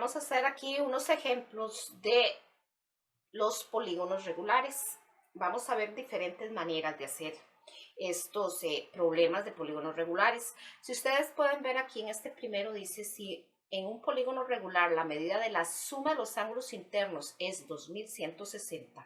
vamos a hacer aquí unos ejemplos de los polígonos regulares. Vamos a ver diferentes maneras de hacer estos problemas de polígonos regulares. Si ustedes pueden ver aquí en este primero dice si en un polígono regular la medida de la suma de los ángulos internos es 2160.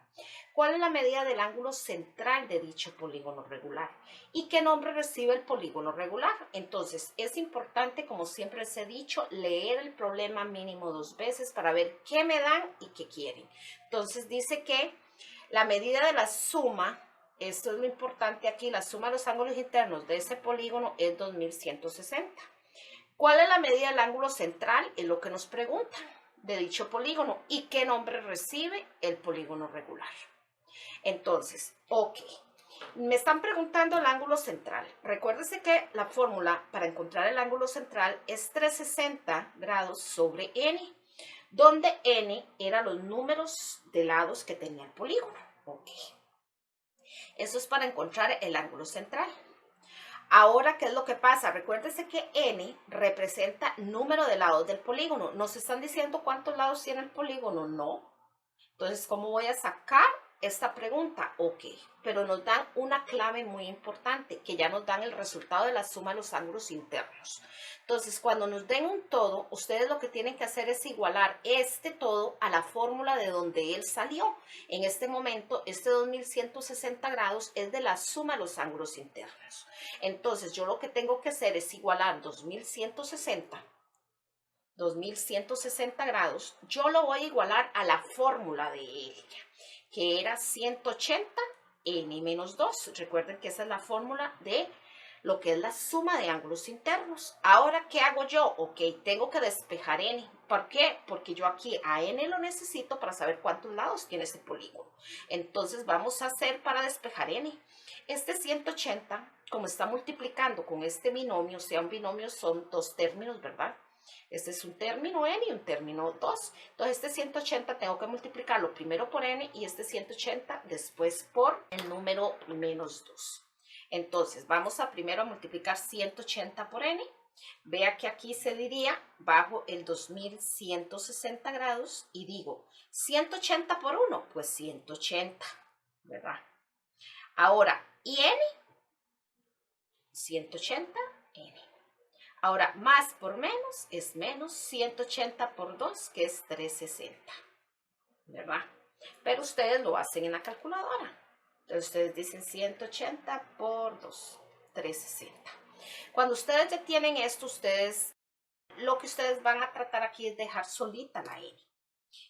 ¿Cuál es la medida del ángulo central de dicho polígono regular? ¿Y qué nombre recibe el polígono regular? Entonces es importante, como siempre les he dicho, leer el problema mínimo 2 veces para ver qué me dan y qué quieren. Entonces dice que la medida de la suma, esto es lo importante aquí, la suma de los ángulos internos de ese polígono es 2160. ¿Cuál es la medida del ángulo central? Es lo que nos preguntan de dicho polígono. ¿Y qué nombre recibe el polígono regular? Entonces, ok. Me están preguntando el ángulo central. Recuérdense que la fórmula para encontrar el ángulo central es 360 grados sobre n, donde n eran los números de lados que tenía el polígono. Ok. Eso es para encontrar el ángulo central. Ahora, ¿qué es lo que pasa? Recuérdese que n representa número de lados del polígono. ¿Nos están diciendo cuántos lados tiene el polígono? No. Entonces, ¿cómo voy a sacar esta pregunta? Ok, pero nos dan una clave muy importante, que ya nos dan el resultado de la suma de los ángulos internos. Entonces, cuando nos den un todo, ustedes lo que tienen que hacer es igualar este todo a la fórmula de donde él salió. En este momento, este 2160 grados es de la suma de los ángulos internos. Entonces, yo lo que tengo que hacer es igualar 2160 grados, yo lo voy a igualar a la fórmula de ella, que era 180 n menos 2. Recuerden que esa es la fórmula de lo que es la suma de ángulos internos. Ahora, ¿qué hago yo? Ok, tengo que despejar n. ¿Por qué? Porque yo aquí a n lo necesito para saber cuántos lados tiene ese polígono. Entonces, vamos a hacer para despejar n. Este 180, como está multiplicando con este binomio, o sea, un binomio son dos términos, ¿verdad? Este es un término n y un término 2. Entonces este 180 tengo que multiplicarlo primero por n y este 180 después por el número menos 2. Entonces vamos a primero multiplicar 180 por n. Vea que aquí se diría bajo el 2160 grados y digo 180 por 1, pues 180, ¿verdad? Ahora, ¿y n? 180 n. Ahora, más por menos es menos 180 por 2, que es 360, ¿verdad? Pero ustedes lo hacen en la calculadora. Entonces, ustedes dicen 180 por 2, 360. Cuando ustedes ya tienen esto, lo que ustedes van a tratar aquí es dejar solita la n.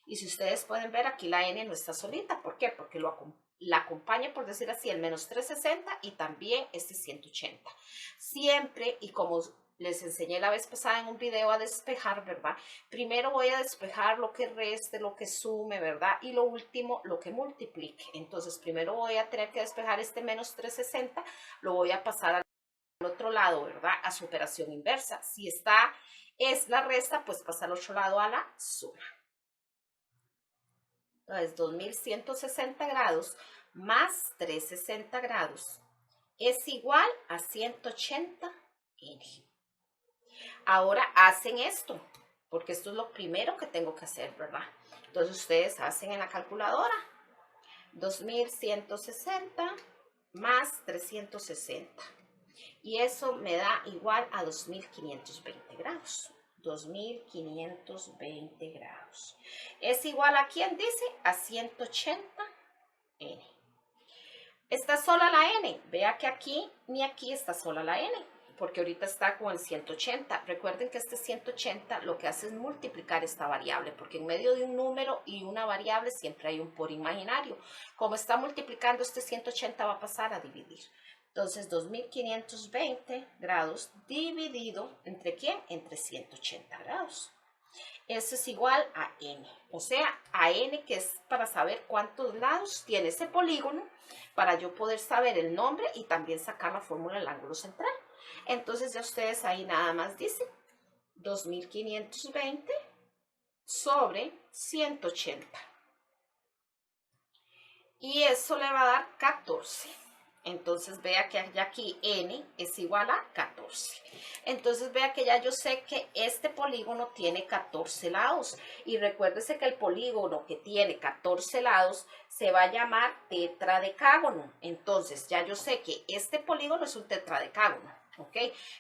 Y si ustedes pueden ver, aquí la n no está solita. ¿Por qué? Porque la acompaña, por decir así, el menos 360 y también este 180. Siempre, y como les enseñé la vez pasada en un video a despejar, ¿verdad? Primero voy a despejar lo que reste, lo que sume, ¿verdad? Y lo último, lo que multiplique. Entonces, primero voy a tener que despejar este menos 360, lo voy a pasar al otro lado, ¿verdad? A su operación inversa. Si esta es la resta, pues pasa al otro lado a la suma. Entonces, 2160 grados más 360 grados es igual a 180 n. Ahora hacen esto, porque esto es lo primero que tengo que hacer, ¿verdad? Entonces ustedes hacen en la calculadora 2160 más 360. Y eso me da igual a 2520 grados. 2520 grados. Es igual a, ¿quién dice? A 180 n. ¿Está sola la n? Vea que aquí ni aquí está sola la n, porque ahorita está con el 180. Recuerden que este 180 lo que hace es multiplicar esta variable, porque en medio de un número y una variable siempre hay un por imaginario. Como está multiplicando, este 180 va a pasar a dividir. Entonces, 2520 grados dividido, ¿entre quién? Entre 180 grados. Eso es igual a n, o sea, a n, que es para saber cuántos lados tiene ese polígono, para yo poder saber el nombre y también sacar la fórmula del ángulo central. Entonces ya ustedes ahí nada más dicen 2520 sobre 180. Y eso le va a dar 14. Entonces vea que aquí n es igual a 14. 14. Entonces vea que ya yo sé que este polígono tiene 14 lados. Y recuérdese que el polígono que tiene 14 lados se va a llamar tetradecágono. Entonces ya yo sé que este polígono es un tetradecágono, ¿ok?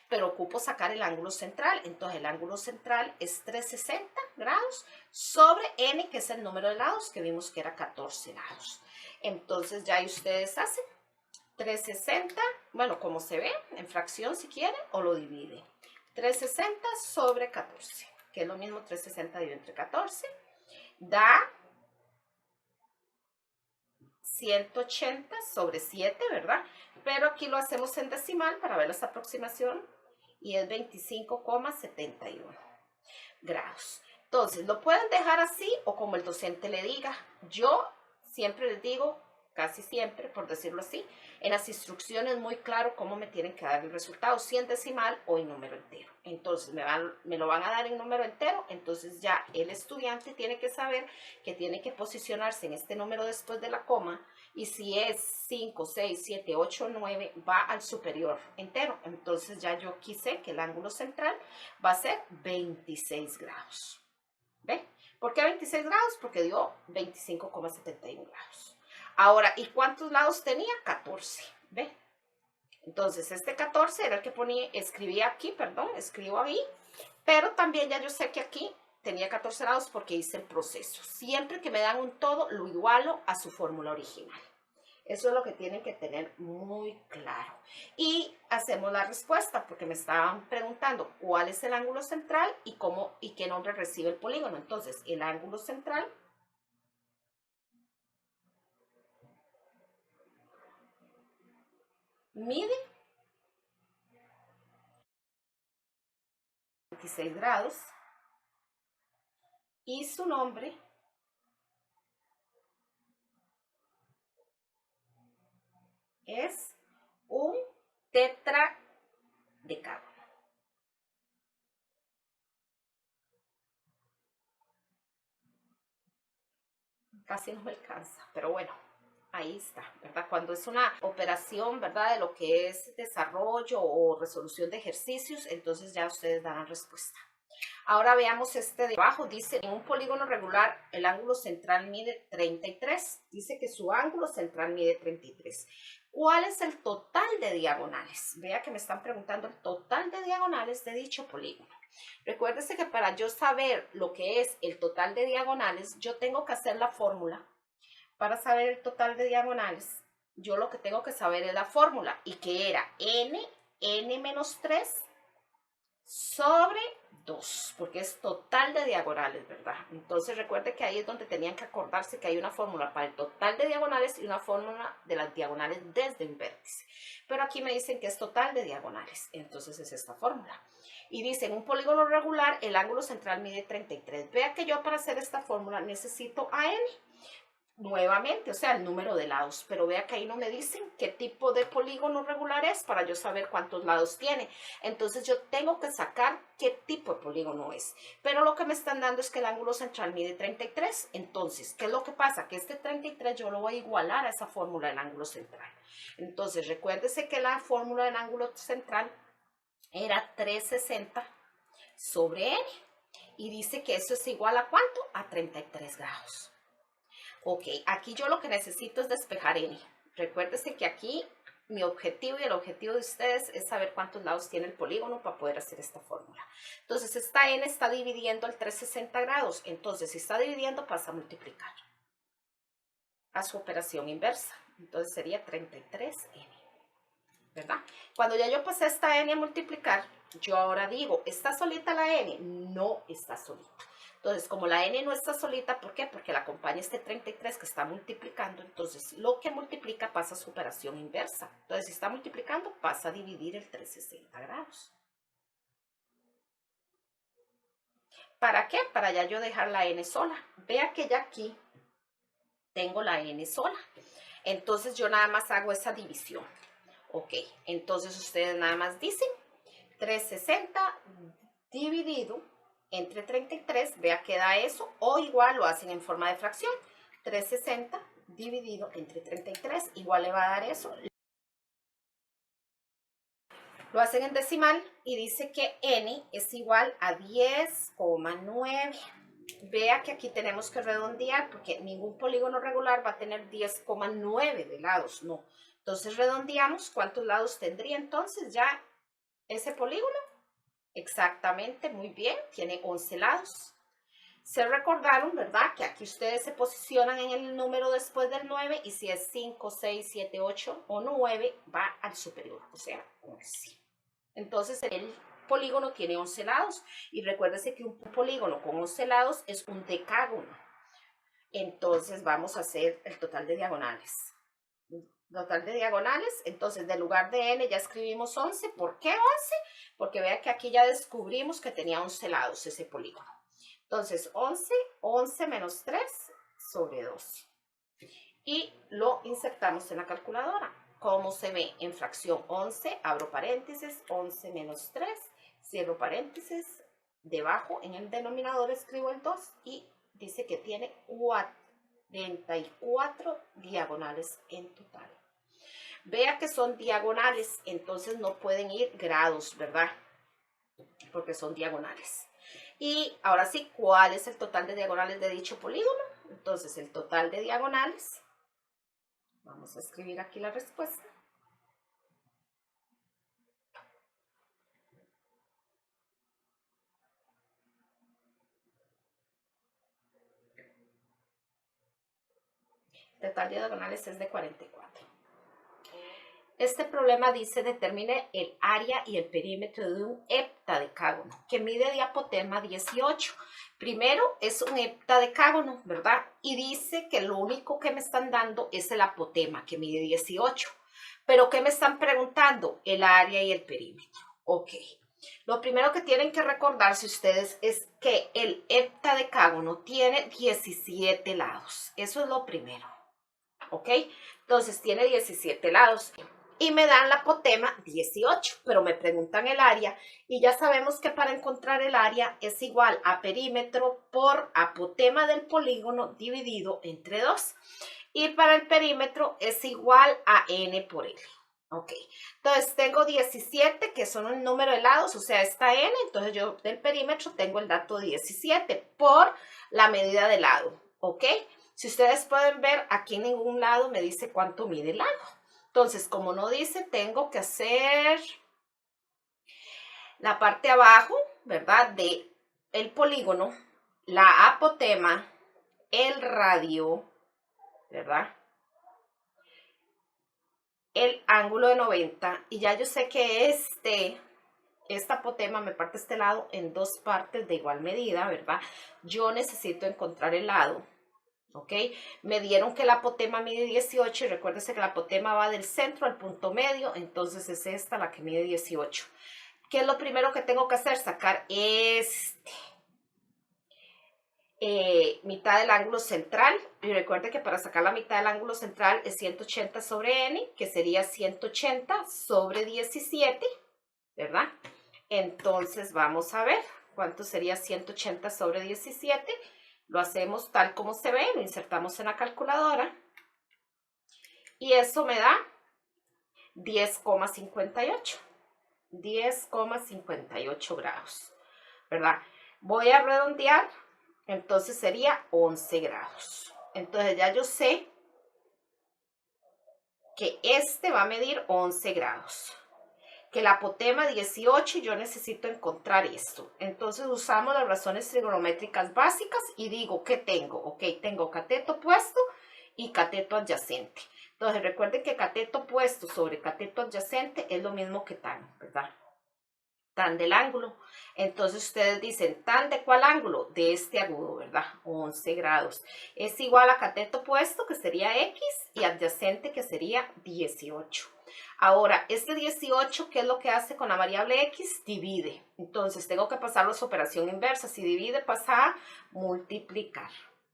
Pero ocupo sacar el ángulo central. Entonces el ángulo central es 360 grados sobre n, que es el número de lados, que vimos que era 14 lados. Entonces ya ahí ustedes hacen 360, bueno, como se ve, en fracción si quieren, o lo divide. 360 sobre 14, que es lo mismo 360 dividido entre 14, da 180 sobre 7, ¿verdad? Pero aquí lo hacemos en decimal para ver esa aproximación y es 25,71 grados. Entonces, lo pueden dejar así o como el docente le diga. Yo siempre les digo, casi siempre, por decirlo así, en las instrucciones muy claro cómo me tienen que dar el resultado, si en decimal o en número entero. Entonces, me lo van a dar en número entero, entonces ya el estudiante tiene que saber que tiene que posicionarse en este número después de la coma, y si es 5, 6, 7, 8, 9, va al superior entero. Entonces ya yo aquí sé que el ángulo central va a ser 26 grados. ¿Ve? ¿Por qué 26 grados? Porque dio 25,71 grados. Ahora, ¿y cuántos lados tenía? 14. ¿Ve? Entonces, este 14 era el que escribía aquí, escribo ahí. Pero también ya yo sé que aquí tenía 14 lados porque hice el proceso. Siempre que me dan un todo, lo igualo a su fórmula original. Eso es lo que tienen que tener muy claro. Y hacemos la respuesta porque me estaban preguntando cuál es el ángulo central y cómo y qué nombre recibe el polígono. Entonces, el ángulo central mide 26 grados y su nombre es un tetradecágono. Casi no me alcanza, pero bueno, ahí está, ¿verdad? Cuando es una operación, ¿verdad? De lo que es desarrollo o resolución de ejercicios, entonces ya ustedes dan la respuesta. Ahora veamos este de abajo. Dice, en un polígono regular, el ángulo central mide 33. Dice que su ángulo central mide 33. ¿Cuál es el total de diagonales? Vea que me están preguntando el total de diagonales de dicho polígono. Recuérdese que para yo saber lo que es el total de diagonales, yo tengo que hacer la fórmula. Para saber el total de diagonales, yo lo que tengo que saber es la fórmula, y que era n menos 3 sobre 2, porque es total de diagonales, ¿verdad? Entonces recuerde que ahí es donde tenían que acordarse que hay una fórmula para el total de diagonales y una fórmula de las diagonales desde un vértice. Pero aquí me dicen que es total de diagonales, entonces es esta fórmula. Y dice, en un polígono regular, el ángulo central mide 33. Vea que yo para hacer esta fórmula necesito a n. Nuevamente, o sea, el número de lados, pero vea que ahí no me dicen qué tipo de polígono regular es para yo saber cuántos lados tiene. Entonces yo tengo que sacar qué tipo de polígono es, pero lo que me están dando es que el ángulo central mide 33. Entonces, ¿qué es lo que pasa? Que este 33 yo lo voy a igualar a esa fórmula del ángulo central. Entonces recuérdese que la fórmula del ángulo central era 360 sobre n, y dice que eso es igual a ¿cuánto? A 33 grados. Ok, aquí yo lo que necesito es despejar n. Recuérdense que aquí mi objetivo y el objetivo de ustedes es saber cuántos lados tiene el polígono para poder hacer esta fórmula. Entonces, esta n está dividiendo al 360 grados. Entonces, si está dividiendo, pasa a multiplicar a su operación inversa. Entonces, sería 33n, ¿verdad? Cuando ya yo pasé esta n a multiplicar, yo ahora digo, ¿está solita la n? No está solita. Entonces, como la n no está solita, ¿por qué? Porque la acompaña este 33 que está multiplicando. Entonces, lo que multiplica pasa a su operación inversa. Entonces, si está multiplicando, pasa a dividir el 360 grados. ¿Para qué? Para ya yo dejar la n sola. Vea que ya aquí tengo la n sola. Entonces, yo nada más hago esa división. Ok, entonces ustedes nada más dicen 360 dividido entre 33, vea que da eso, o igual lo hacen en forma de fracción. 360 dividido entre 33, igual le va a dar eso. Lo hacen en decimal y dice que n es igual a 10,9. Vea que aquí tenemos que redondear porque ningún polígono regular va a tener 10,9 de lados, no. Entonces redondeamos, ¿cuántos lados tendría entonces ya ese polígono? Exactamente, muy bien, tiene 11 lados. Se recordaron, ¿verdad? Que aquí ustedes se posicionan en el número después del 9 y si es 5, 6, 7, 8 o 9 va al superior, o sea, 11. Entonces el polígono tiene 11 lados y recuérdese que un polígono con 11 lados es un decágono. Entonces vamos a hacer el total de diagonales. Total de diagonales, entonces del lugar de n ya escribimos 11. ¿Por qué 11? Porque vea que aquí ya descubrimos que tenía 11 lados ese polígono. Entonces 11 menos 3 sobre 2. Y lo insertamos en la calculadora. ¿Cómo se ve? En fracción 11, abro paréntesis, 11 menos 3, cierro paréntesis, debajo en el denominador escribo el 2 y dice que tiene 44 diagonales en total. Vea que son diagonales, entonces no pueden ir grados, ¿verdad? Porque son diagonales. Y ahora sí, ¿cuál es el total de diagonales de dicho polígono? Entonces, el total de diagonales, vamos a escribir aquí la respuesta. El total de diagonales es de 44. Este problema dice determine el área y el perímetro de un heptadecágono que mide de apotema 18. Primero es un heptadecágono, ¿verdad? Y dice que lo único que me están dando es el apotema que mide 18. Pero ¿qué me están preguntando? El área y el perímetro. Ok. Lo primero que tienen que recordarse ustedes es que el heptadecágono tiene 17 lados. Eso es lo primero. ¿Ok? Entonces tiene 17 lados y me dan la apotema 18, pero me preguntan el área y ya sabemos que para encontrar el área es igual a perímetro por apotema del polígono dividido entre 2 y para el perímetro es igual a n por l. Ok, entonces tengo 17 que son el número de lados, o sea, está n, entonces yo del perímetro tengo el dato 17 por la medida de lado, ¿ok? Si ustedes pueden ver, aquí en ningún lado me dice cuánto mide el lado. Entonces, como no dice, tengo que hacer la parte de abajo, ¿verdad? De el polígono, la apotema, el radio, ¿verdad? El ángulo de 90. Y ya yo sé que esta apotema me parte este lado en dos partes de igual medida, ¿verdad? Yo necesito encontrar el lado. ¿Ok? Me dieron que la apotema mide 18 y recuérdense que la apotema va del centro al punto medio, entonces es esta la que mide 18. ¿Qué es lo primero que tengo que hacer? Sacar mitad del ángulo central y recuerde que para sacar la mitad del ángulo central es 180 sobre n, que sería 180 sobre 17, ¿verdad? Entonces vamos a ver cuánto sería 180 sobre 17. Lo hacemos tal como se ve, lo insertamos en la calculadora y eso me da 10,58. 10,58 grados, ¿verdad? Voy a redondear, entonces sería 11 grados. Entonces ya yo sé que este va a medir 11 grados. Que la apotema 18, yo necesito encontrar esto. Entonces usamos las razones trigonométricas básicas y digo, ¿qué tengo? Ok, tengo cateto opuesto y cateto adyacente. Entonces recuerden que cateto opuesto sobre cateto adyacente es lo mismo que tan, ¿verdad? Tan del ángulo. Entonces ustedes dicen, ¿tan de cuál ángulo? De este agudo, ¿verdad? 11 grados. Es igual a cateto opuesto, que sería X, y adyacente, que sería 18. Ahora, este 18, ¿qué es lo que hace con la variable X? Divide. Entonces, tengo que pasarlo a su operación inversa. Si divide, pasa a multiplicar,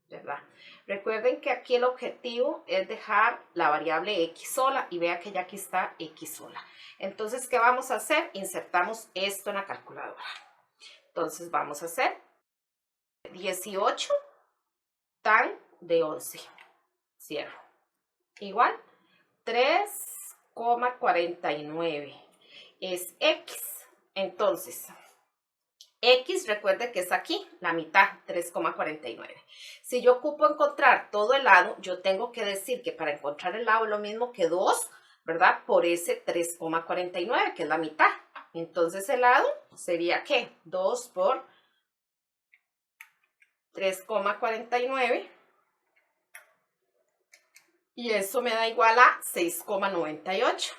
¿verdad? Recuerden que aquí el objetivo es dejar la variable X sola y vea que ya aquí está X sola. Entonces, ¿qué vamos a hacer? Insertamos esto en la calculadora. Entonces, vamos a hacer 18 tan de 11. Cierro. Igual, 3,49. es X. Entonces, X, recuerde que es aquí, la mitad, 3,49. Si yo ocupo encontrar todo el lado, yo tengo que decir que para encontrar el lado es lo mismo que 2, ¿verdad? Por ese 3,49, que es la mitad. Entonces, el lado sería, ¿qué? 2 por 3,49. Y eso me da igual a 6,98.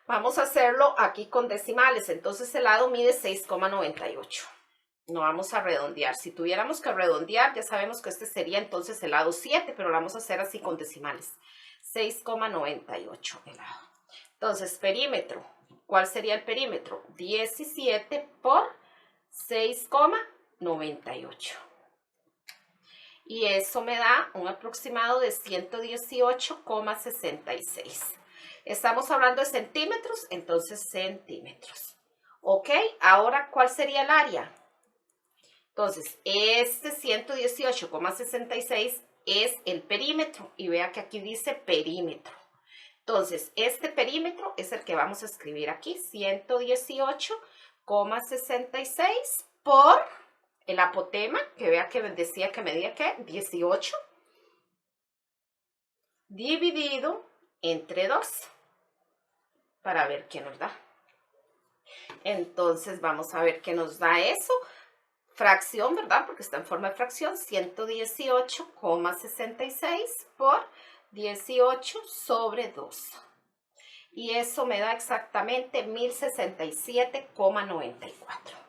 Vamos a hacerlo aquí con decimales. Entonces el lado mide 6,98. No vamos a redondear. Si tuviéramos que redondear, ya sabemos que este sería entonces el lado 7, pero lo vamos a hacer así con decimales. 6,98 el lado. Entonces, perímetro. ¿Cuál sería el perímetro? 17 por 6,98. Y eso me da un aproximado de 118,66. Estamos hablando de centímetros, entonces centímetros. ¿Ok? Ahora, ¿cuál sería el área? Entonces, este 118,66 es el perímetro. Y vea que aquí dice perímetro. Entonces, este perímetro es el que vamos a escribir aquí. 118,66 por el apotema, que vea que decía que medía, ¿qué? 18 dividido entre 2 para ver qué nos da. Entonces vamos a ver qué nos da eso. Fracción, ¿verdad? Porque está en forma de fracción. 118,66 por 18 sobre 2. Y eso me da exactamente 1067,94.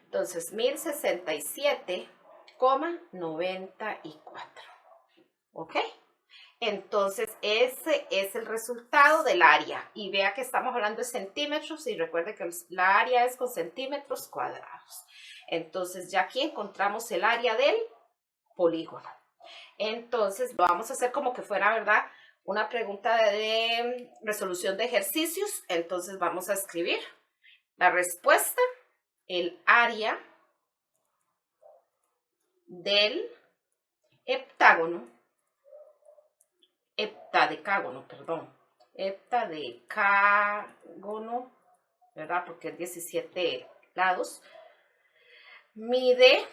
Entonces, 1067,94. ¿Ok? Entonces, ese es el resultado del área. Y vea que estamos hablando de centímetros y recuerde que la área es con centímetros cuadrados. Entonces, ya aquí encontramos el área del polígono. Entonces, lo vamos a hacer como que fuera, ¿verdad? Una pregunta de resolución de ejercicios. Entonces, vamos a escribir la respuesta, el área del heptágono, heptadecágono, ¿verdad? Porque es 17 lados, mide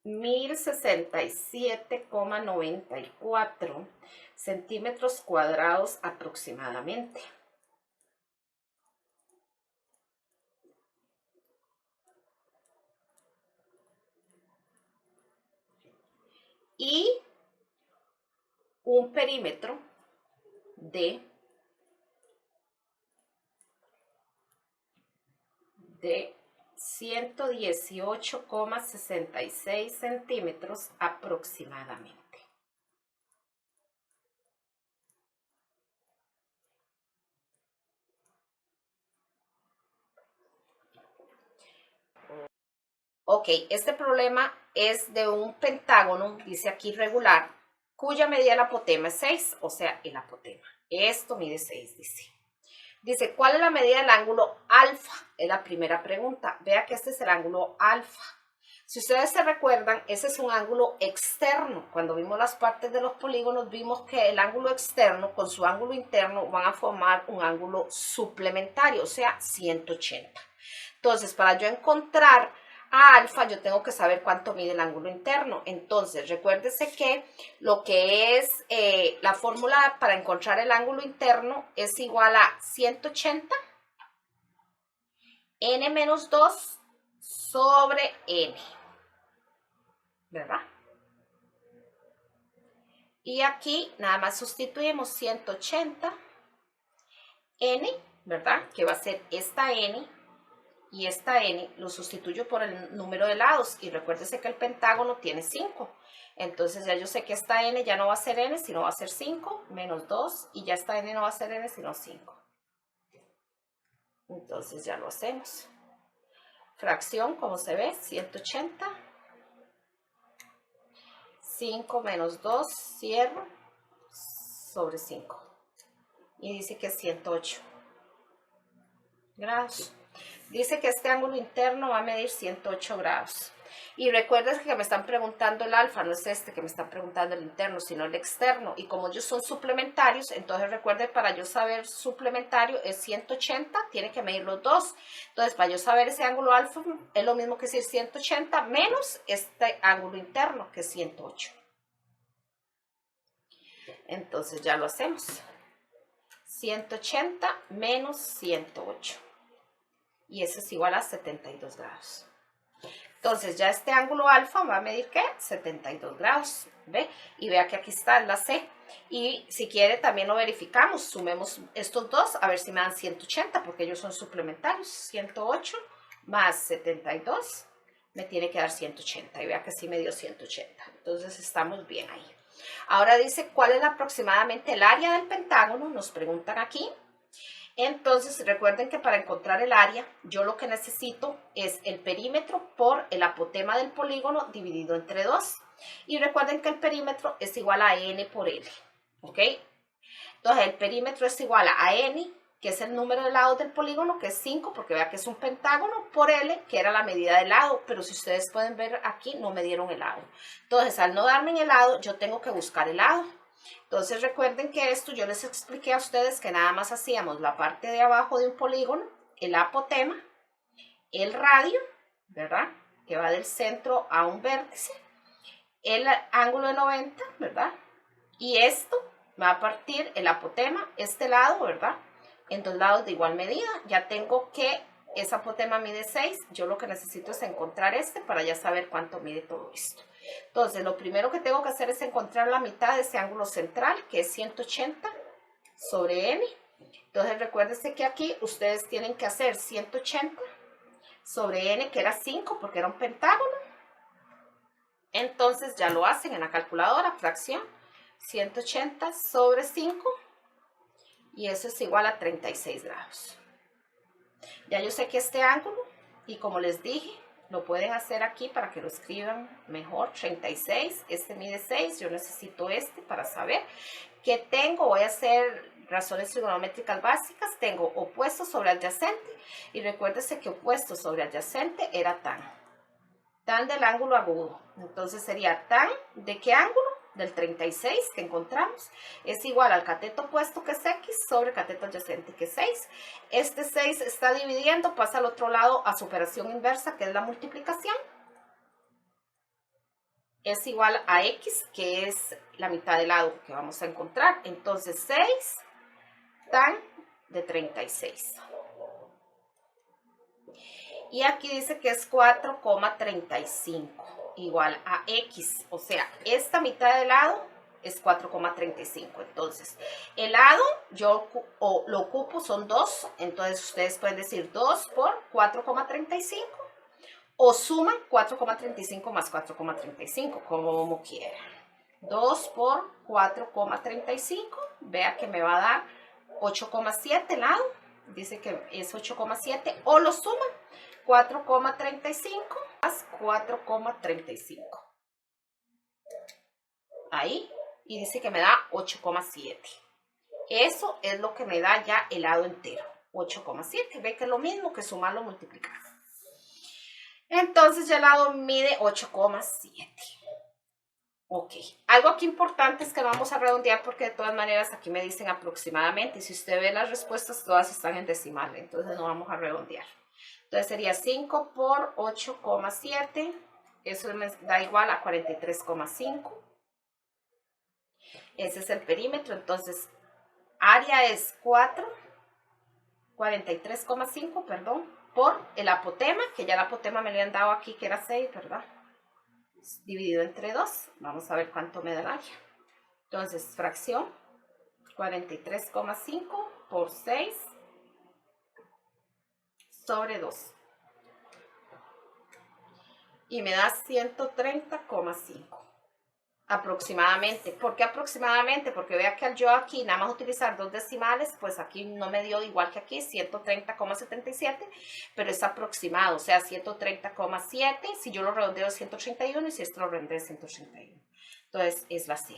1067,94 centímetros cuadrados aproximadamente. Y un perímetro de 118,66 centímetros aproximadamente. Ok, este problema es de un pentágono, dice aquí regular, cuya medida del apotema es 6, o sea, el apotema. Esto mide 6, dice. Dice, ¿cuál es la medida del ángulo alfa? Es la primera pregunta. Vea que este es el ángulo alfa. Si ustedes se recuerdan, ese es un ángulo externo. Cuando vimos las partes de los polígonos, vimos que el ángulo externo con su ángulo interno van a formar un ángulo suplementario, o sea, 180. Entonces, para yo encontrar a alfa, yo tengo que saber cuánto mide el ángulo interno. Entonces, recuérdese que lo que es la fórmula para encontrar el ángulo interno es igual a 180 n menos 2 sobre n, ¿verdad? Y aquí nada más sustituimos 180 n, ¿verdad? Que va a ser esta n. Y esta n lo sustituyo por el número de lados. Y recuérdese que el pentágono tiene 5. Entonces ya yo sé que esta n ya no va a ser n, sino va a ser 5 menos 2. Y ya esta n no va a ser n, sino 5. Entonces ya lo hacemos. Fracción, como se ve, 180. 5 menos 2, cierro, sobre 5. Y dice que es 108 grados. Dice que este ángulo interno va a medir 108 grados. Y recuerden que me están preguntando el alfa, no es este que me están preguntando el interno, sino el externo. Y como ellos son suplementarios, entonces recuerden, para yo saber suplementario es 180, tiene que medir los dos. Entonces, para yo saber ese ángulo alfa, es lo mismo que decir 180 menos este ángulo interno, que es 108. Entonces ya lo hacemos. 180 menos 108. Y eso es igual a 72 grados. Entonces ya este ángulo alfa va a medir ¿qué? 72 grados, ¿ve? Y vea que aquí está la C. Y si quiere también lo verificamos, sumemos estos dos a ver si me dan 180, porque ellos son suplementarios. 108 más 72 me tiene que dar 180, y vea que sí me dio 180. Entonces estamos bien ahí. Ahora dice, ¿cuál es aproximadamente el área del pentágono? Nos preguntan aquí. Entonces, recuerden que para encontrar el área, yo lo que necesito es el perímetro por el apotema del polígono dividido entre 2. Y recuerden que el perímetro es igual a n por l, ¿ok? Entonces, el perímetro es igual a n, que es el número de lados del polígono, que es 5, porque vea que es un pentágono, por l, que era la medida del lado. Pero si ustedes pueden ver aquí, no me dieron el lado. Entonces, al no darme en el lado, yo tengo que buscar el lado. Entonces recuerden que esto yo les expliqué a ustedes que nada más hacíamos la parte de abajo de un polígono, el apotema, el radio, ¿verdad? Que va del centro a un vértice, el ángulo de 90, ¿verdad? Y esto va a partir el apotema, este lado, ¿verdad? En dos lados de igual medida. Ya tengo que ese apotema mide 6, yo lo que necesito es encontrar este para ya saber cuánto mide todo esto. Entonces, lo primero que tengo que hacer es encontrar la mitad de ese ángulo central, que es 180 sobre n. Entonces, recuérdense que aquí ustedes tienen que hacer 180 sobre n, que era 5, porque era un pentágono. Entonces, ya lo hacen en la calculadora, fracción, 180 sobre 5, y eso es igual a 36 grados. Ya yo sé que este ángulo, y como les dije, lo pueden hacer aquí para que lo escriban mejor, 36, este mide 6, yo necesito este para saber qué tengo. Voy a hacer razones trigonométricas básicas, tengo opuesto sobre adyacente, y recuérdese que opuesto sobre adyacente era tan del ángulo agudo. Entonces sería tan, ¿de qué ángulo? Del 36 que encontramos, es igual al cateto opuesto, que es x, sobre cateto adyacente, que es 6. Este 6 está dividiendo, pasa al otro lado a su operación inversa, que es la multiplicación. Es igual a x, que es la mitad del lado que vamos a encontrar. Entonces 6 tan de 36. Y aquí dice que es 4,35 igual a x. O sea, esta mitad del lado es 4,35. Entonces, el lado yo lo ocupo, son 2. Entonces, ustedes pueden decir 2 por 4,35. O suman 4,35 más 4,35, como quieran. 2 por 4,35. Vea que me va a dar 8,7 el lado. Dice que es 8,7. O lo suman 4,35 más 4,35. Ahí. Y dice que me da 8,7. Eso es lo que me da ya el lado entero. 8,7. Ve que es lo mismo que sumarlo, multiplicar. Entonces ya el lado mide 8,7. Ok. Algo aquí importante es que no vamos a redondear, porque de todas maneras aquí me dicen aproximadamente. Y si usted ve las respuestas, todas están en decimal. Entonces no vamos a redondear. Entonces sería 5 por 8,7. Eso me da igual a 43,5. Ese es el perímetro. Entonces, área es 43,5, perdón, por el apotema, que ya el apotema me lo han dado aquí, que era 6, ¿verdad? Dividido entre 2. Vamos a ver cuánto me da el área. Entonces, fracción 43,5 por 6 sobre 2. Y me da 130,5. Aproximadamente. ¿Por qué aproximadamente? Porque vea que al yo aquí nada más utilizar dos decimales, pues aquí no me dio igual que aquí, 130,77, pero es aproximado, o sea, 130,7, si yo lo redondeo es 131 y si esto lo redondeo es 131. Entonces es la C.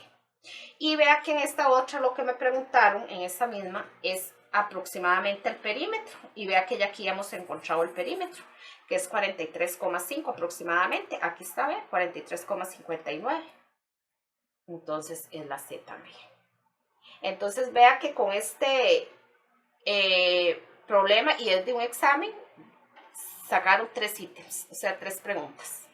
Y vea que en esta otra lo que me preguntaron, en esta misma, es aproximadamente el perímetro y vea que ya aquí hemos encontrado el perímetro, que es 43,5 aproximadamente. Aquí está, ¿ve? 43,59. Entonces es la C también. Entonces vea que con este problema, y es de un examen, sacaron 3 ítems, o sea, 3 preguntas.